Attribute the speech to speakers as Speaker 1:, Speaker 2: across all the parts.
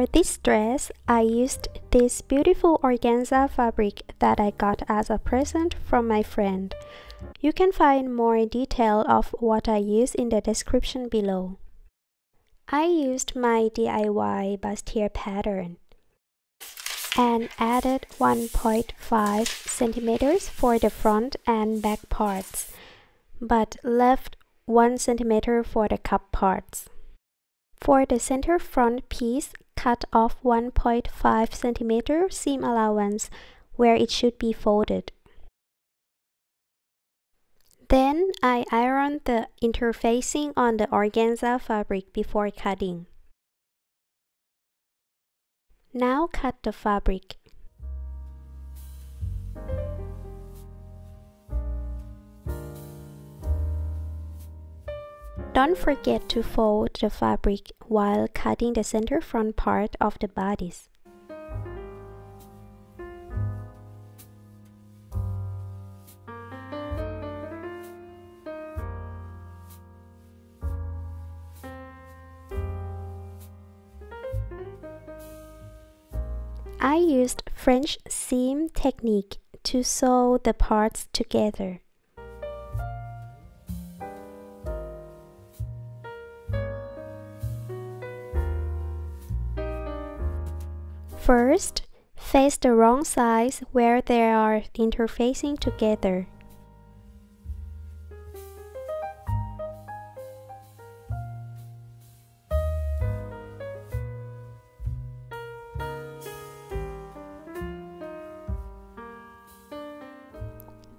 Speaker 1: For this dress, I used this beautiful organza fabric that I got as a present from my friend. You can find more detail of what I use in the description below. I used my DIY Bustier pattern and added 1.5 centimeters for the front and back parts, but left 1 centimeter for the cup parts. For the center front piece, cut off 1.5 centimeter seam allowance where it should be folded. Then I ironed the interfacing on the organza fabric before cutting. Now cut the fabric. Don't forget to fold the fabric while cutting the center front part of the bodice. I used French seam technique to sew the parts together. First, face the wrong sides where they are interfacing together.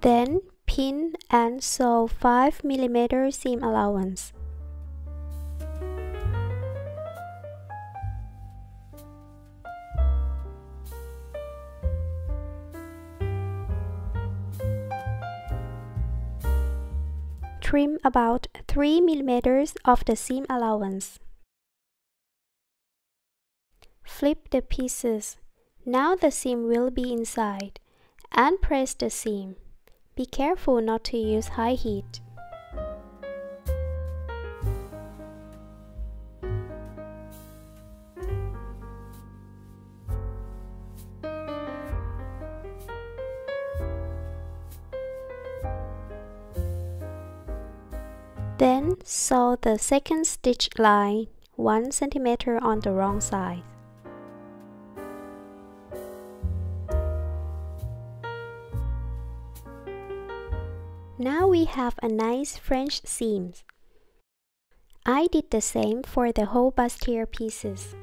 Speaker 1: Then pin and sew 5 mm seam allowance. Trim about 3 mm of the seam allowance. Flip the pieces. Now the seam will be inside, and press the seam. Be careful not to use high heat. Then sew the second stitch line 1 cm on the wrong side. Now we have a nice French seam. I did the same for the whole bustier pieces.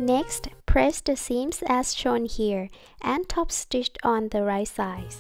Speaker 1: Next, press the seams as shown here and top stitch on the right side.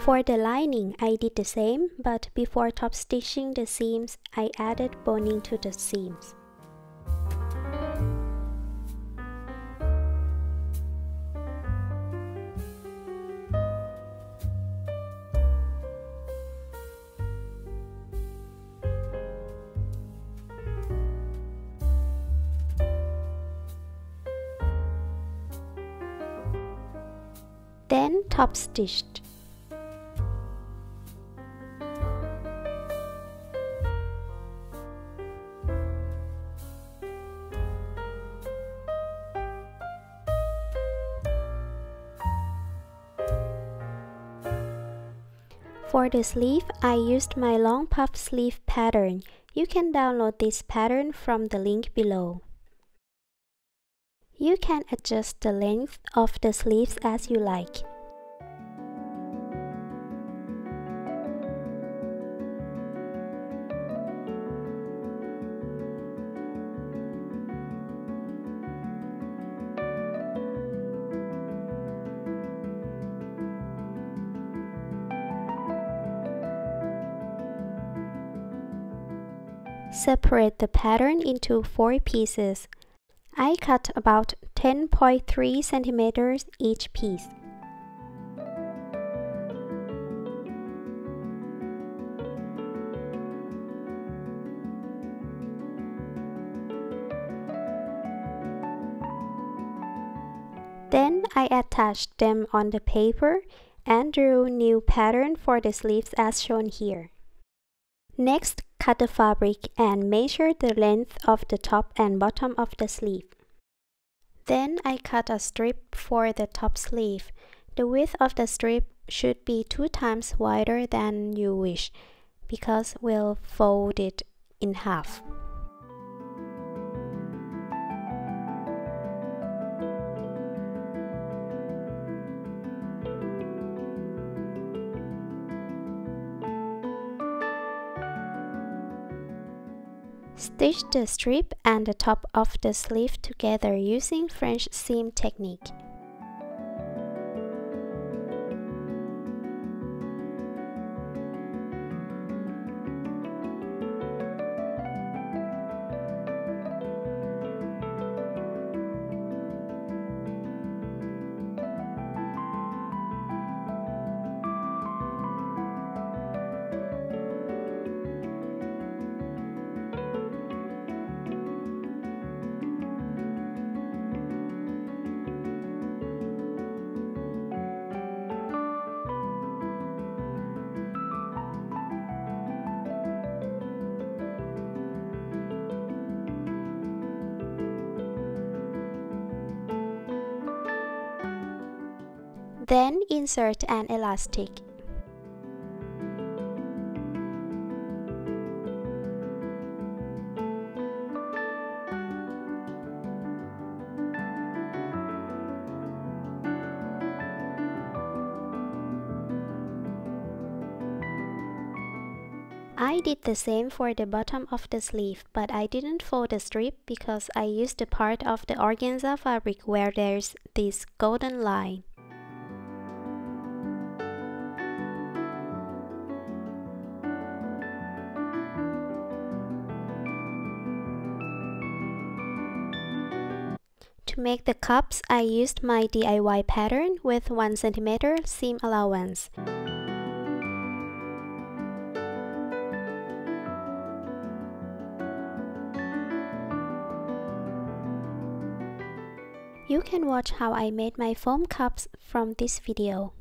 Speaker 1: For the lining, I did the same, but before top stitching the seams, I added boning to the seams. Then top stitched. For the sleeve, I used my long puff sleeve pattern. You can download this pattern from the link below. You can adjust the length of the sleeves as you like. Separate the pattern into 4 pieces. I cut about 10.3 centimeters each piece. Then I attached them on the paper and drew new pattern for the sleeves as shown here. Next, cut the fabric and measure the length of the top and bottom of the sleeve. Then I cut a strip for the top sleeve. The width of the strip should be 2 times wider than you wish, because we'll fold it in half. Stitch the strip and the top of the sleeve together using French seam technique. Then insert an elastic. I did the same for the bottom of the sleeve, but I didn't fold the strip because I used the part of the organza fabric where there's this golden line. To make the cups, I used my DIY pattern with 1 cm seam allowance. You can watch how I made my foam cups from this video.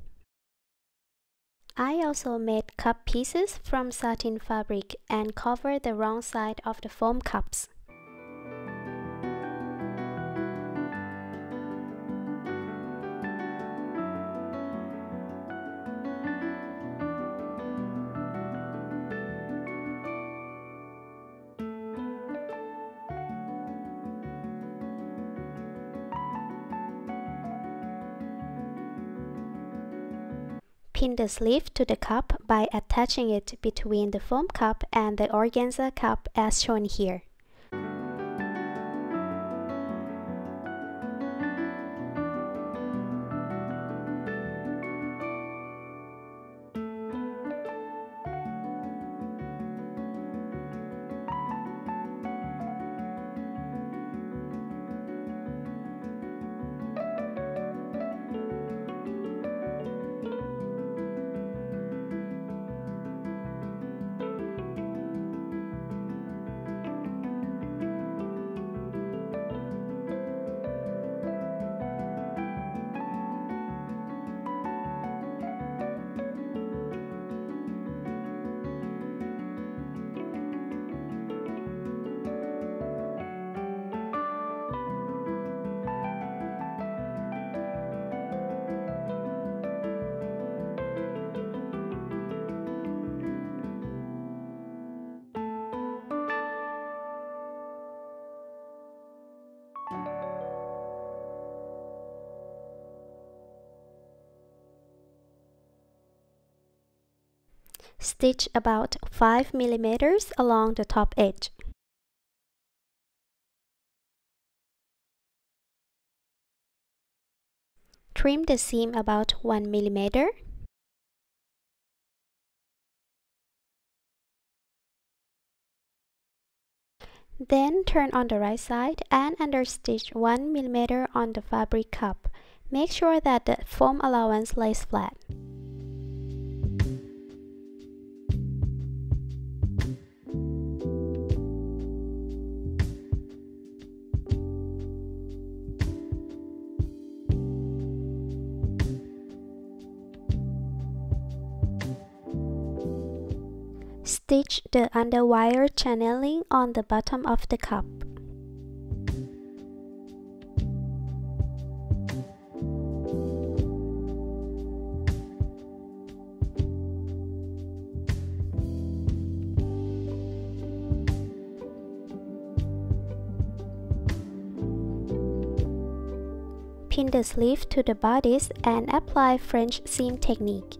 Speaker 1: I also made cup pieces from satin fabric and covered the wrong side of the foam cups. Pin the sleeve to the cup by attaching it between the foam cup and the organza cup as shown here. Stitch about 5 mm along the top edge. Trim the seam about 1 mm. Then turn on the right side and understitch 1 mm on the fabric cup. Make sure that the foam allowance lays flat. Stitch the underwire channeling on the bottom of the cup. Pin the sleeve to the bodice and apply French seam technique.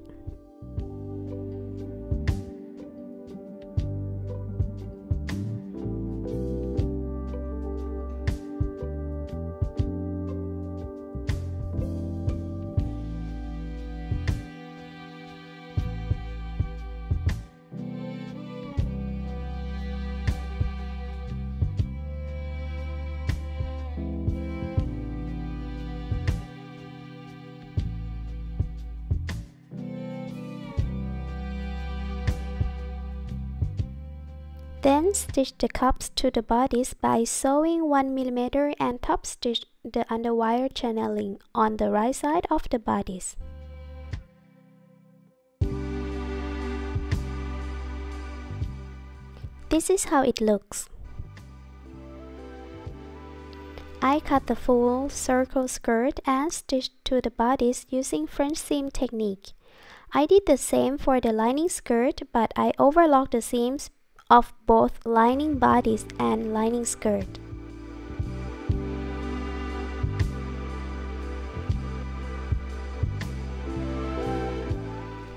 Speaker 1: Then stitch the cups to the bodice by sewing 1 mm and top stitch the underwire channeling on the right side of the bodice. This is how it looks. I cut the full circle skirt and stitched to the bodice using French seam technique. I did the same for the lining skirt, but I overlocked the seams of both lining bodice and lining skirt.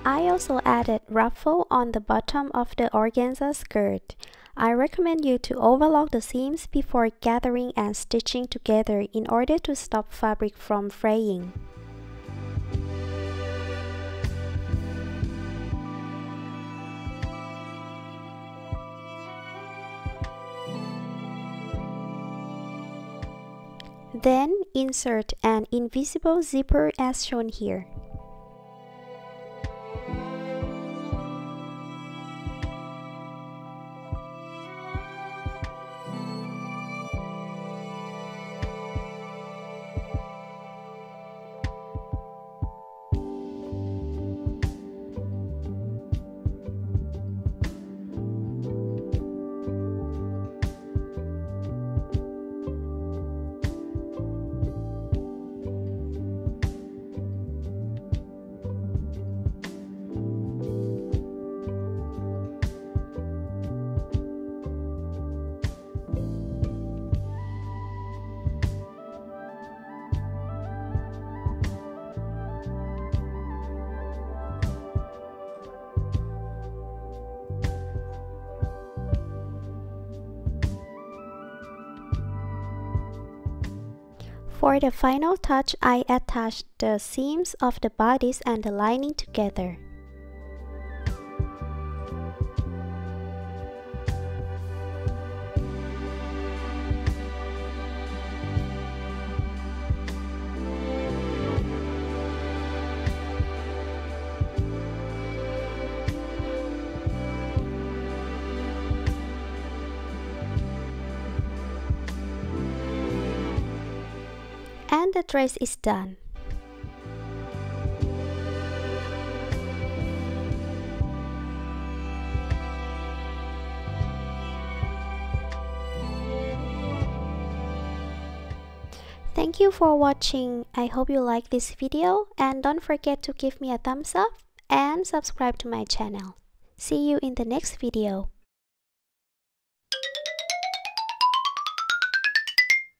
Speaker 1: I also added ruffle on the bottom of the organza skirt. I recommend you to overlock the seams before gathering and stitching together in order to stop fabric from fraying. Then insert an invisible zipper as shown here. For the final touch, I attached the seams of the bodice and the lining together. And the dress is done. Thank you for watching. I hope you like this video and don't forget to give me a thumbs up and subscribe to my channel. See you in the next video.